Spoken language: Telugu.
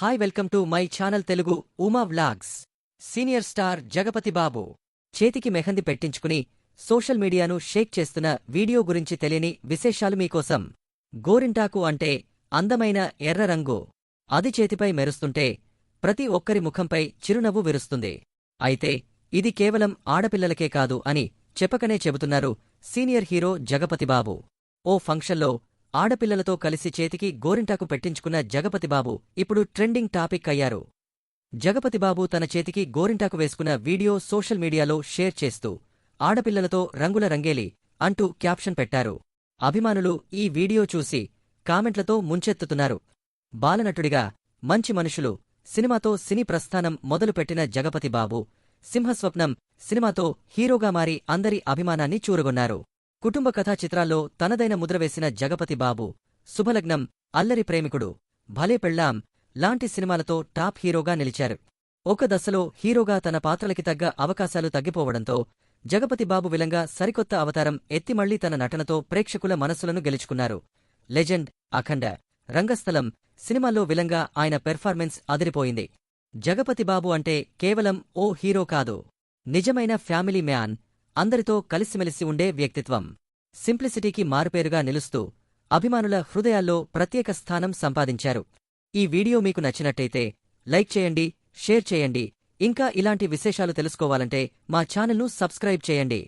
Hi welcome to my channel Telugu Uma vlogs. Senior star Jagapathi Babu చేతికి మెహందీ పెట్టించుకుని సోషల్ మీడియాను షేక్ చేస్తున్న వీడియో గురించి తెలియని విశేషాలు మీకోసం. గోరింటాకు అంటే అందమైన ఎర్ర రంగు. అది చేతిపై మెరుస్తుంటే ప్రతి ఒక్కరి ముఖంపై చిరునవ్వు విరుస్తుంది. అయితే ఇది కేవలం ఆడపిల్లలకే కాదు అని చెప్పకనే చెబుతున్నారు సీనియర్ హీరో జగపతిబాబు. ఓ ఫంక్షన్లో ఆడపిల్లలతో కలిసి చేతికి గోరింటాకు పెట్టించుకున్న జగపతిబాబు ఇప్పుడు ట్రెండింగ్ టాపిక్ అయ్యారు. జగపతిబాబు తన చేతికి గోరింటాకు వేసుకున్న వీడియో సోషల్ మీడియాలో షేర్ చేస్తూ ఆడపిల్లలతో రంగుల రంగేలి అంటూ క్యాప్షన్ పెట్టారు. అభిమానులు ఈ వీడియో చూసి కామెంట్లతో ముంచెత్తుతున్నారు. బాలనటుడిగా మంచి మనుషులు సినిమాతో సినీ ప్రస్థానం మొదలుపెట్టిన జగపతిబాబు సింహస్వప్నం సినిమాతో హీరోగా మారి అందరి అభిమానాన్ని చూరగొన్నారు. కుటుంబ కథా చిత్రాల్లో తనదైన ముద్రవేసిన జగపతిబాబు శుభలగ్నం, అల్లరి ప్రేమికుడు, భలే పెళ్ళాం లాంటి సినిమాలతో టాప్ హీరోగా నిలిచారు. ఒక దశలో హీరోగా తన పాత్రలకి తగ్గ అవకాశాలు తగ్గిపోవడంతో జగపతిబాబు విలంగా సరికొత్త అవతారం ఎత్తి మళ్లీ తన నటనతో ప్రేక్షకుల మనస్సులను గెలుచుకున్నారు. లెజెండ్, అఖండ, రంగస్థలం సినిమాల్లో విలంగా ఆయన పెర్ఫార్మెన్స్ అదిరిపోయింది. జగపతిబాబు అంటే కేవలం ఓ హీరో కాదు, నిజమైన ఫ్యామిలీ మ్యాన్, అందరితో కలిసిమెలిసి ఉండే వ్యక్తిత్వం. సింప్లిసిటీకి మారుపేరుగా నిలుస్తూ అభిమానుల హృదయాల్లో ప్రత్యేక స్థానం సంపాదించారు. ఈ వీడియో మీకు నచ్చినట్టయితే లైక్ చేయండి, షేర్ చేయండి. ఇంకా ఇలాంటి విశేషాలు తెలుసుకోవాలంటే మా ఛానల్ను సబ్స్క్రైబ్ చేయండి.